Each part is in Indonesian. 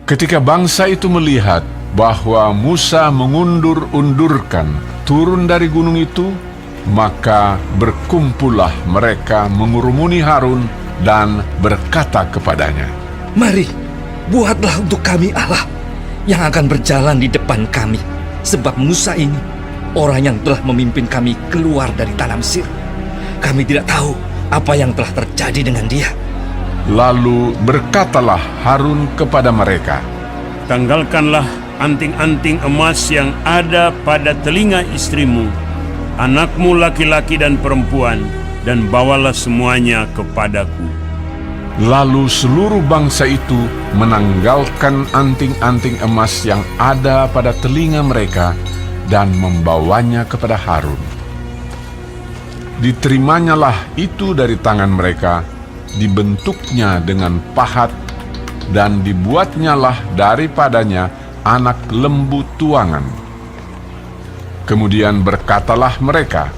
Ketika bangsa itu melihat bahwa Musa mengundur-undurkan turun dari gunung itu, maka berkumpullah mereka mengurumuni Harun dan berkata kepadanya, "Mari, buatlah untuk kami Allah yang akan berjalan di depan kami, sebab Musa ini orang yang telah memimpin kami keluar dari tanah Mesir. Kami tidak tahu apa yang telah terjadi dengan dia." Lalu berkatalah Harun kepada mereka, "Tanggalkanlah anting-anting emas yang ada pada telinga istrimu, anakmu laki-laki dan perempuan, dan bawalah semuanya kepadaku." Lalu seluruh bangsa itu menanggalkan anting-anting emas yang ada pada telinga mereka dan membawanya kepada Harun. Diterimanya itu dari tangan mereka, dibentuknya dengan pahat, dan dibuatnyalah daripadanya anak lembu tuangan. Kemudian berkatalah mereka,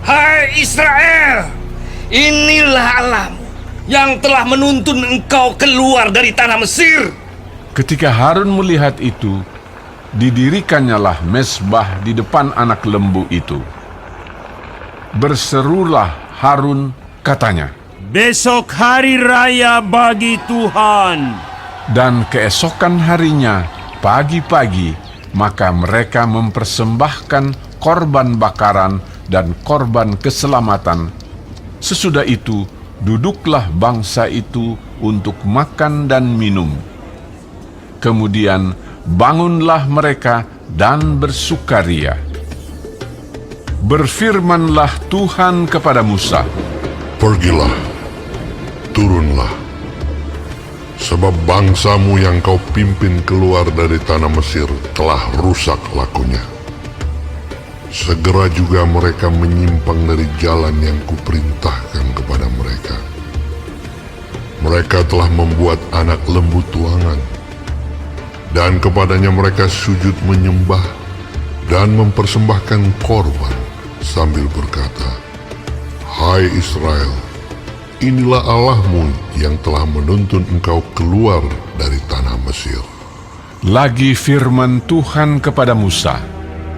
"Hai Israel, inilah Allahmu yang telah menuntun engkau keluar dari tanah Mesir." Ketika Harun melihat itu, didirikannya mezbah di depan anak lembu itu. Berserulah Harun, katanya, "Besok hari raya bagi Tuhan." Dan keesokan harinya, pagi-pagi, maka mereka mempersembahkan korban bakaran dan korban keselamatan. Sesudah itu, duduklah bangsa itu untuk makan dan minum. Kemudian bangunlah mereka dan bersukaria. Berfirmanlah Tuhan kepada Musa, "Pergilah, turunlah, sebab bangsamu yang kau pimpin keluar dari tanah Mesir telah rusak lakunya. Segera juga mereka menyimpang dari jalan yang kuperintahkan kepada mereka. Mereka telah membuat anak lembu tuangan, dan kepadanya mereka sujud menyembah dan mempersembahkan korban sambil berkata, 'Hai Israel, inilah Allahmu yang telah menuntun engkau keluar dari tanah Mesir.' Lagi firman Tuhan kepada Musa,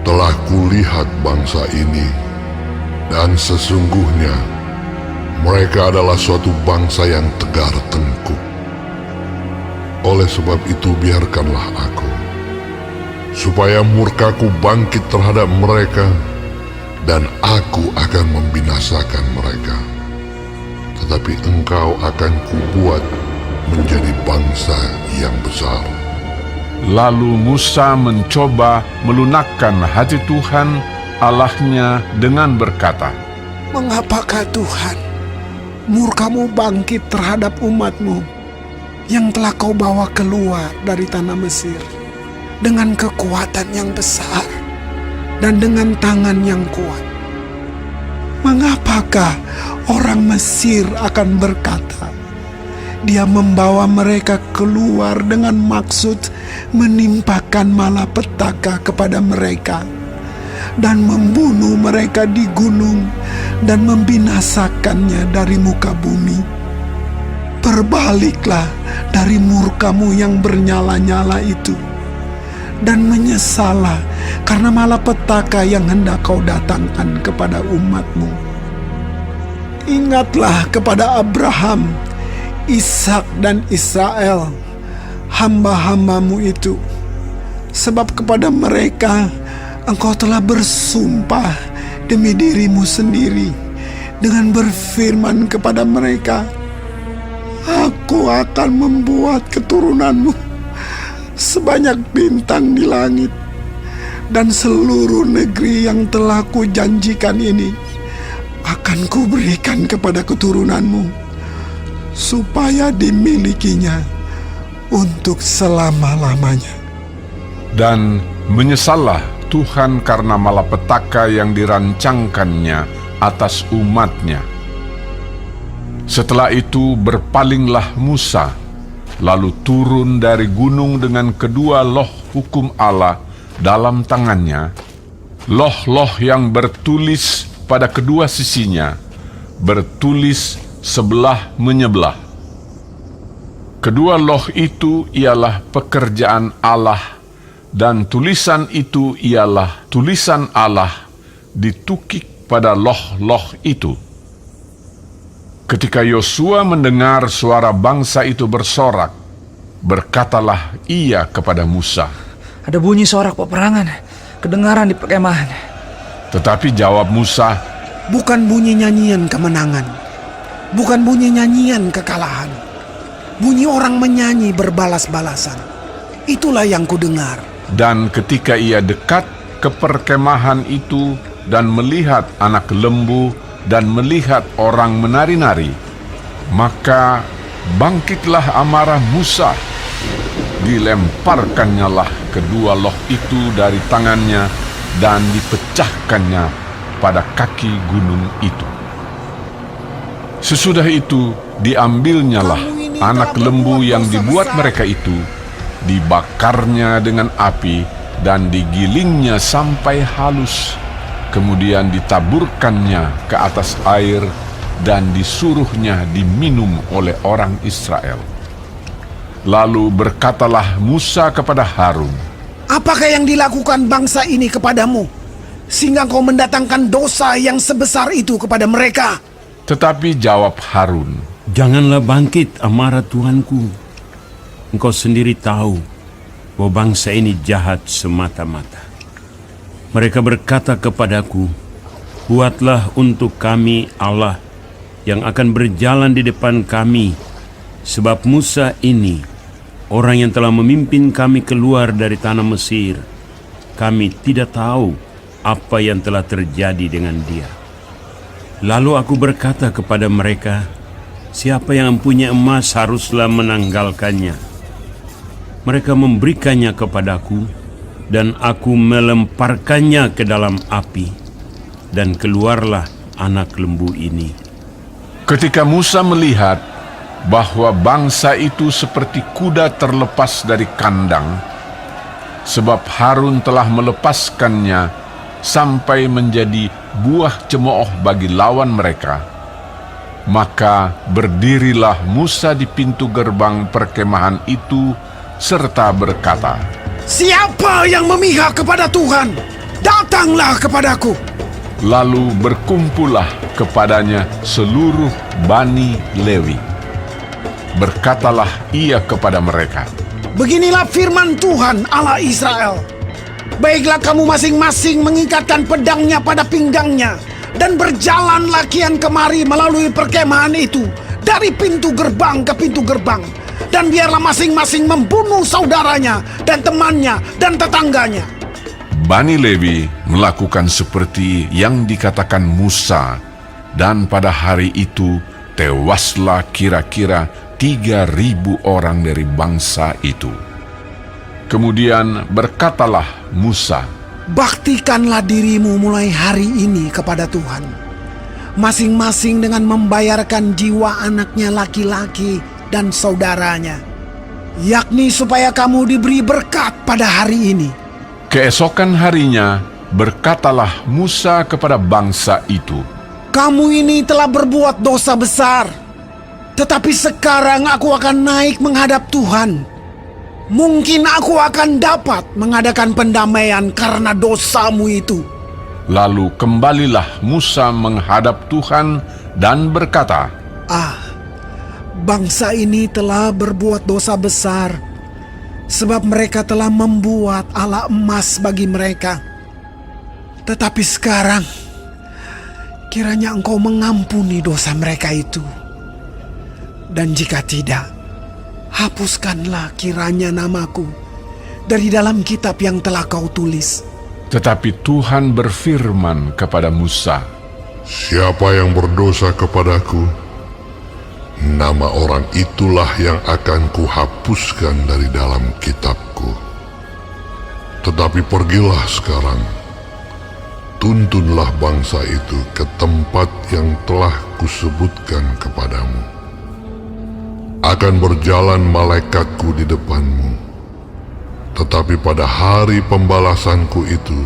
Telah kulihat bangsa ini, dan sesungguhnya mereka adalah suatu bangsa yang tegar tengkuk. Oleh sebab itu biarkanlah aku, supaya murkaku bangkit terhadap mereka, dan aku akan membinasakan mereka. Tetapi engkau akan kubuat menjadi bangsa yang besar." Lalu Musa mencoba melunakkan hati Tuhan Allahnya dengan berkata, "Mengapakah Tuhan, murkamu bangkit terhadap umatmu yang telah kau bawa keluar dari tanah Mesir dengan kekuatan yang besar dan dengan tangan yang kuat? Mengapakah orang Mesir akan berkata, 'Dia membawa mereka keluar dengan maksud menimpakan malapetaka kepada mereka dan membunuh mereka di gunung dan membinasakannya dari muka bumi?' Berbaliklah dari murkamu yang bernyala-nyala itu, dan menyesallah karena malapetaka yang hendak kau datangkan kepada umatmu. Ingatlah kepada Abraham, Ishak dan Israel, hamba-hambamu itu, sebab kepada mereka engkau telah bersumpah demi dirimu sendiri dengan berfirman kepada mereka, 'Aku akan membuat keturunanmu sebanyak bintang di langit, dan seluruh negeri yang telah kujanjikan ini akan kuberikan kepada keturunanmu, supaya dimilikinya untuk selama-lamanya.' Dan menyesallah Tuhan karena malapetaka yang dirancangkannya atas umatnya. Setelah itu berpalinglah Musa, lalu turun dari gunung dengan kedua loh hukum Allah dalam tangannya, loh-loh yang bertulis pada kedua sisinya, bertulis sebelah menyebelah. Kedua loh itu ialah pekerjaan Allah, dan tulisan itu ialah tulisan Allah ditukik pada loh-loh itu. Ketika Yosua mendengar suara bangsa itu bersorak, berkatalah ia kepada Musa. Ada bunyi sorak peperangan, kedengaran di perkemahan. Tetapi jawab Musa, Bukan bunyi nyanyian kemenangan, bukan bunyi nyanyian kekalahan. Bunyi orang menyanyi berbalas-balasan. Itulah yang kudengar. dan ketika ia dekat ke perkemahan itu dan melihat anak lembu dan melihat orang menari-nari, maka bangkitlah amarah Musa. Dilemparkannya lah kedua loh itu dari tangannya dan dipecahkannya pada kaki gunung itu. Sesudah itu diambilnyalah anak lembu yang dibuat mereka itu, dibakarnya dengan api dan digilingnya sampai halus, kemudian ditaburkannya ke atas air dan disuruhnya diminum oleh orang Israel. Lalu berkatalah Musa kepada Harun, Apakah yang dilakukan bangsa ini kepadamu, sehingga kau mendatangkan dosa yang sebesar itu kepada mereka? tetapi jawab Harun, Janganlah bangkit amarah Tuanku. Engkau sendiri tahu bahwa bangsa ini jahat semata-mata. Mereka berkata kepadaku, buatlah untuk kami Allah yang akan berjalan di depan kami, sebab Musa ini, orang yang telah memimpin kami keluar dari tanah Mesir, kami tidak tahu apa yang telah terjadi dengan dia. Lalu aku berkata kepada mereka, siapa yang mempunyai emas haruslah menanggalkannya. Mereka memberikannya kepadaku, dan aku melemparkannya ke dalam api, dan keluarlah anak lembu ini. ketika Musa melihat bahwa bangsa itu seperti kuda terlepas dari kandang, sebab Harun telah melepaskannya sampai menjadi buah cemooh bagi lawan mereka, maka berdirilah Musa di pintu gerbang perkemahan itu serta berkata, Siapa yang memihak kepada Tuhan, datanglah kepadaku. lalu berkumpullah kepadanya seluruh Bani Lewi. Berkatalah ia kepada mereka, Beginilah firman Tuhan Allah Israel. Baiklah kamu masing-masing mengikatkan pedangnya pada pinggangnya, dan berjalanlah kian kemari melalui perkemahan itu, dari pintu gerbang ke pintu gerbang. Dan biarlah masing-masing membunuh saudaranya, dan temannya, dan tetangganya. Bani Lewi melakukan seperti yang dikatakan Musa, dan pada hari itu tewaslah kira-kira 3.000 orang dari bangsa itu. Kemudian berkatalah Musa, Baktikanlah dirimu mulai hari ini kepada Tuhan, masing-masing dengan membayarkan jiwa anaknya laki-laki dan saudaranya, yakni supaya kamu diberi berkat pada hari ini. Keesokan harinya berkatalah Musa kepada bangsa itu, Kamu ini telah berbuat dosa besar, tetapi sekarang aku akan naik menghadap Tuhan. Mungkin aku akan dapat mengadakan pendamaian karena dosamu itu. Lalu kembalilah Musa menghadap Tuhan dan berkata, Bangsa ini telah berbuat dosa besar, sebab mereka telah membuat ala emas bagi mereka. Tetapi sekarang, kiranya engkau mengampuni dosa mereka itu. Dan jika tidak, hapuskanlah kiranya namaku dari dalam kitab yang telah kau tulis. Tetapi Tuhan berfirman kepada Musa, Siapa yang berdosa kepadaku, nama orang itulah yang akan kuhapuskan dari dalam kitabku. Tetapi pergilah sekarang, tuntunlah bangsa itu ke tempat yang telah kusebutkan kepadamu. Akan berjalan malaikatku di depanmu, tetapi pada hari pembalasanku itu,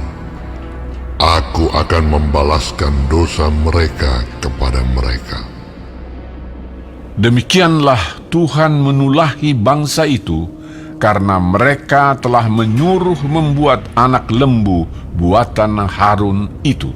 aku akan membalaskan dosa mereka kepada mereka. Demikianlah Tuhan menulahi bangsa itu, karena mereka telah menyuruh membuat anak lembu buatan Harun itu.